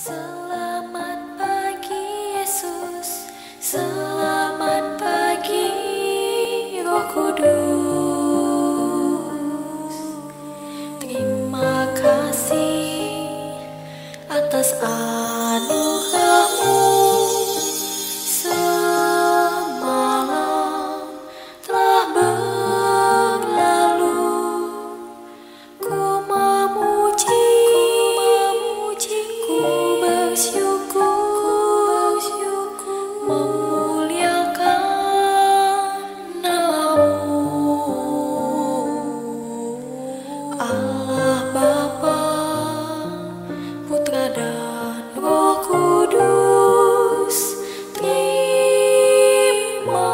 Selamat pagi Yesus, selamat pagi Roh Kudus. Terima kasih atas anugerah-Mu. Semalam telah berlalu, ku memuji, ku bersyukur, memuliakan nama-Mu. Allah Bapa, Putra dan Roh Kudus, terima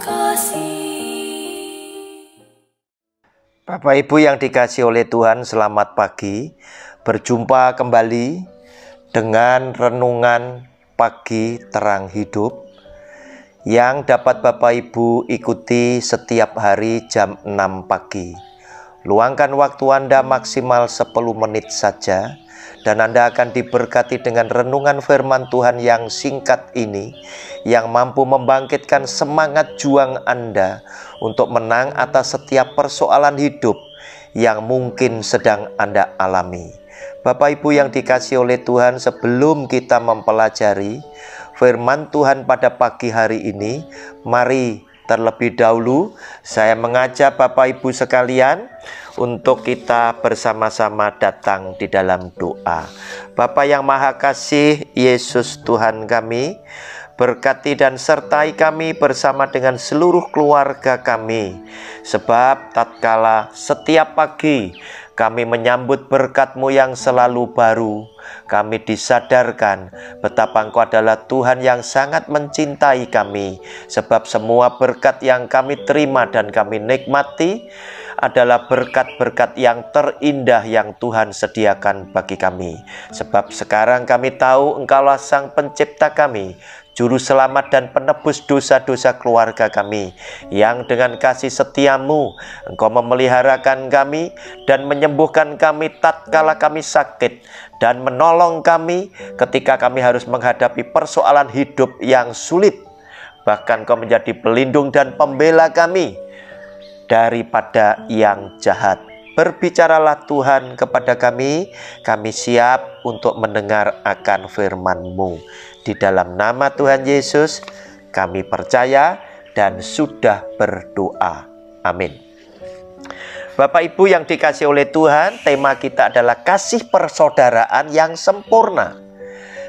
kasih. Bapak Ibu yang dikasihi oleh Tuhan, selamat pagi. Berjumpa kembali dengan renungan pagi terang hidup yang dapat Bapak Ibu ikuti setiap hari jam 6 pagi. Luangkan waktu Anda maksimal 10 menit saja, dan Anda akan diberkati dengan renungan firman Tuhan yang singkat ini, yang mampu membangkitkan semangat juang Anda untuk menang atas setiap persoalan hidup yang mungkin sedang Anda alami. Bapak Ibu yang dikasihi oleh Tuhan, sebelum kita mempelajari firman Tuhan pada pagi hari ini, mari terlebih dahulu saya mengajak Bapak Ibu sekalian untuk kita bersama-sama datang di dalam doa. Bapa yang Maha Kasih, Yesus Tuhan kami, berkati dan sertai kami bersama dengan seluruh keluarga kami. Sebab tatkala setiap pagi kami menyambut berkat-Mu yang selalu baru, kami disadarkan betapa Engkau adalah Tuhan yang sangat mencintai kami. Sebab semua berkat yang kami terima dan kami nikmati adalah berkat-berkat yang terindah yang Tuhan sediakan bagi kami. Sebab sekarang kami tahu Engkaulah Sang Pencipta kami, Juru Selamat dan penebus dosa-dosa keluarga kami, yang dengan kasih setia-Mu Engkau memeliharakan kami dan menyembuhkan kami tatkala kami sakit, dan menolong kami ketika kami harus menghadapi persoalan hidup yang sulit. Bahkan Engkau menjadi pelindung dan pembela kami daripada yang jahat. Berbicaralah Tuhan kepada kami siap untuk mendengar akan firman-Mu. Di dalam nama Tuhan Yesus kami percaya dan sudah berdoa. Amin. Bapak Ibu yang dikasihi oleh Tuhan, tema kita adalah kasih persaudaraan yang sempurna.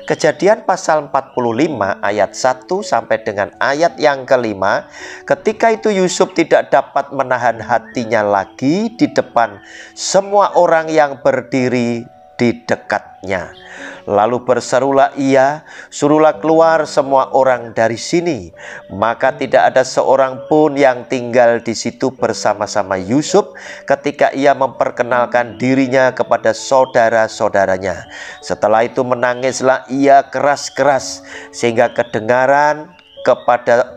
Kejadian pasal 45 ayat 1 sampai dengan ayat yang kelima. Ketika itu Yusuf tidak dapat menahan hatinya lagi di depan semua orang yang berdiri di dekatnya. Lalu berserulah ia, suruhlah keluar semua orang dari sini. Maka tidak ada seorang pun yang tinggal di situ bersama-sama Yusuf ketika ia memperkenalkan dirinya kepada saudara-saudaranya. Setelah itu menangislah ia keras-keras sehingga kedengaran kepada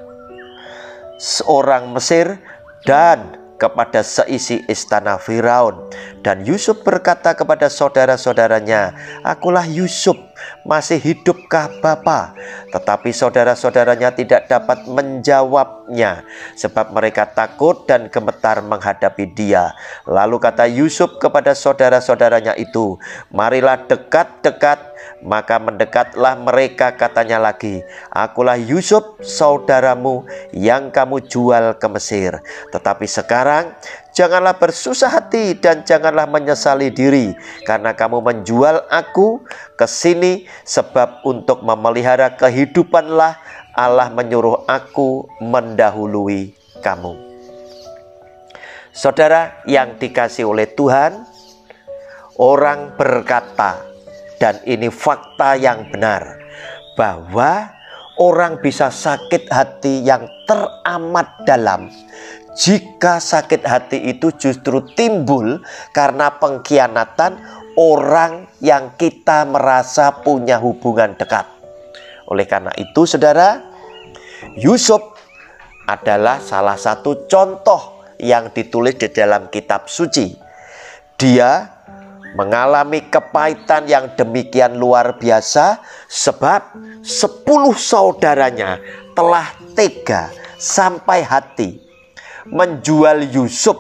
seorang Mesir dan kepada seisi istana Firaun. Dan Yusuf berkata kepada saudara-saudaranya, "Akulah Yusuf, masih hidupkah Bapa?" Tetapi saudara-saudaranya tidak dapat menjawabnya, sebab mereka takut dan gemetar menghadapi dia. Lalu kata Yusuf kepada saudara-saudaranya itu, "Marilah dekat-dekat." Maka mendekatlah mereka, katanya lagi, "Akulah Yusuf, saudaramu yang kamu jual ke Mesir. Tetapi sekarang janganlah bersusah hati dan janganlah menyesali diri, karena kamu menjual aku ke sini, sebab untuk memelihara kehidupanlah Allah menyuruh aku mendahului kamu." Saudara yang dikasihi oleh Tuhan, orang berkata, dan ini fakta yang benar, bahwa orang bisa sakit hati yang teramat dalam jika sakit hati itu justru timbul karena pengkhianatan orang yang kita merasa punya hubungan dekat. Oleh karena itu, saudara, Yusuf adalah salah satu contoh yang ditulis di dalam kitab suci. Dia mengalami kepahitan yang demikian luar biasa sebab 10 saudaranya telah tega sampai hati menjual Yusuf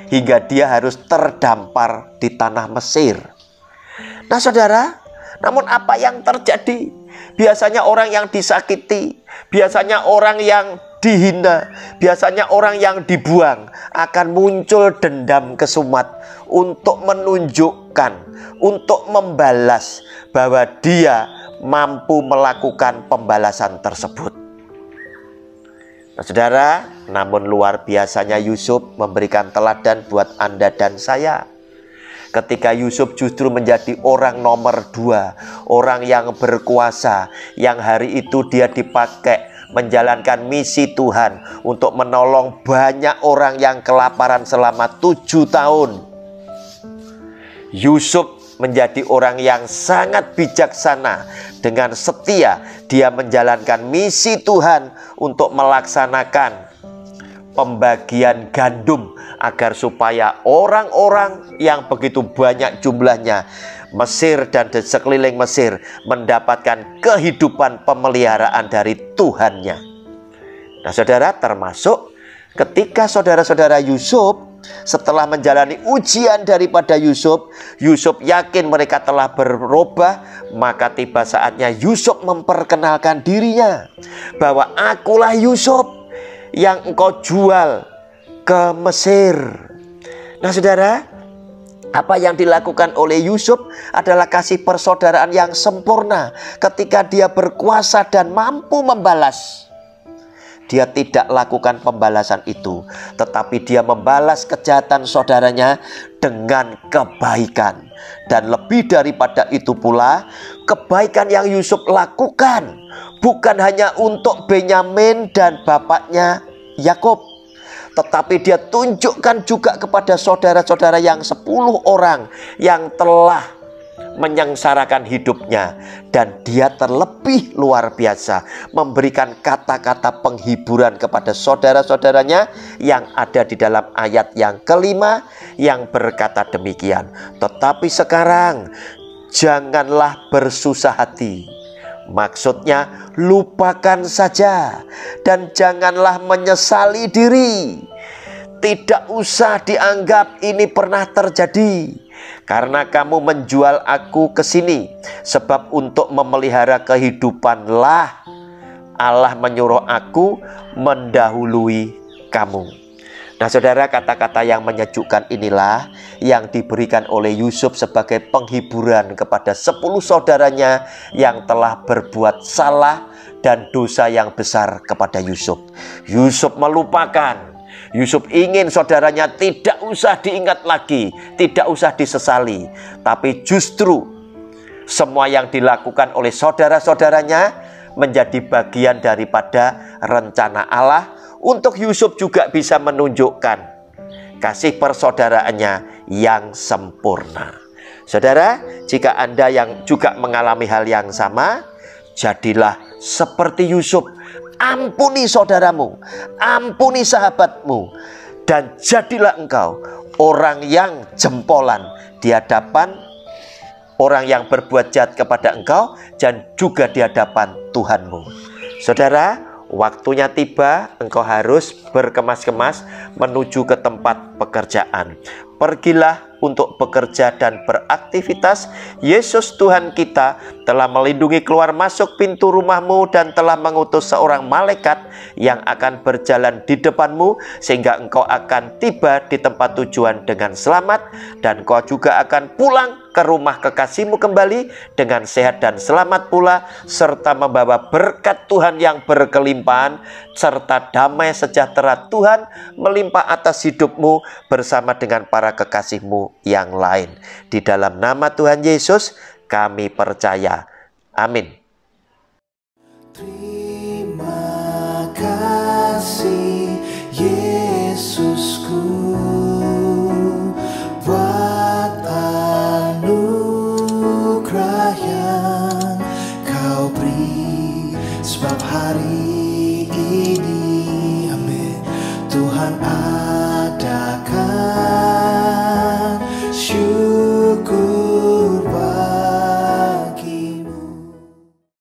hingga dia harus terdampar di tanah Mesir. Nah saudara, namun apa yang terjadi? Biasanya orang yang disakiti, biasanya orang yang dihina, biasanya orang yang dibuang akan muncul dendam kesumat untuk menunjukkan, untuk membalas bahwa dia mampu melakukan pembalasan tersebut. Nah, saudara, namun luar biasanya Yusuf memberikan teladan buat Anda dan saya. Ketika Yusuf justru menjadi orang nomor 2, orang yang berkuasa, yang hari itu dia dipakai menjalankan misi Tuhan untuk menolong banyak orang yang kelaparan selama 7 tahun. Yusuf menjadi orang yang sangat bijaksana. Dengan setia dia menjalankan misi Tuhan untuk melaksanakan pembagian gandum agar supaya orang-orang yang begitu banyak jumlahnya Mesir dan di sekeliling Mesir mendapatkan kehidupan pemeliharaan dari Tuhannya. Nah saudara, termasuk ketika saudara-saudara Yusuf setelah menjalani ujian daripada Yusuf, Yusuf yakin mereka telah berubah, maka tiba saatnya Yusuf memperkenalkan dirinya bahwa akulah Yusuf yang engkau jual ke Mesir. Nah saudara, apa yang dilakukan oleh Yusuf adalah kasih persaudaraan yang sempurna. Ketika dia berkuasa dan mampu membalas, dia tidak lakukan pembalasan itu, tetapi dia membalas kejahatan saudaranya dengan kebaikan. Dan lebih daripada itu pula, kebaikan yang Yusuf lakukan bukan hanya untuk Benyamin dan bapaknya Yakub, tetapi dia tunjukkan juga kepada saudara-saudara yang 10 orang yang telah menyengsarakan hidupnya. Dan dia terlebih luar biasa memberikan kata-kata penghiburan kepada saudara-saudaranya yang ada di dalam ayat yang kelima yang berkata demikian, tetapi sekarang janganlah bersusah hati. Maksudnya lupakan saja dan janganlah menyesali diri. Tidak usah dianggap ini pernah terjadi, karena kamu menjual aku ke sini sebab untuk memelihara kehidupanlah Allah menyuruh aku mendahului kamu. Nah saudara, kata-kata yang menyejukkan inilah yang diberikan oleh Yusuf sebagai penghiburan kepada 10 saudaranya yang telah berbuat salah dan dosa yang besar kepada Yusuf. Yusuf melupakan. Yusuf ingin saudaranya tidak usah diingat lagi, tidak usah disesali. Tapi justru semua yang dilakukan oleh saudara-saudaranya menjadi bagian daripada rencana Allah untuk Yusuf juga bisa menunjukkan kasih persaudaraannya yang sempurna. Saudara, jika Anda yang juga mengalami hal yang sama, jadilah seperti Yusuf. Ampuni saudaramu, ampuni sahabatmu, dan jadilah engkau orang yang jempolan di hadapan orang yang berbuat jahat kepada engkau dan juga di hadapan Tuhanmu. Saudara, waktunya tiba, engkau harus berkemas-kemas menuju ke tempat pekerjaan. Pergilah untuk bekerja dan beraktivitas. Yesus Tuhan kita telah melindungi keluar masuk pintu rumahmu dan telah mengutus seorang malaikat yang akan berjalan di depanmu sehingga engkau akan tiba di tempat tujuan dengan selamat, dan engkau juga akan pulang ke rumah kekasihmu kembali dengan sehat dan selamat pula, serta membawa berkat Tuhan yang berkelimpahan serta damai sejahtera Tuhan melimpah atas hidupmu bersama dengan para kekasihmu yang lain. Di dalam nama Tuhan Yesus kami percaya. Amin. Terima kasih.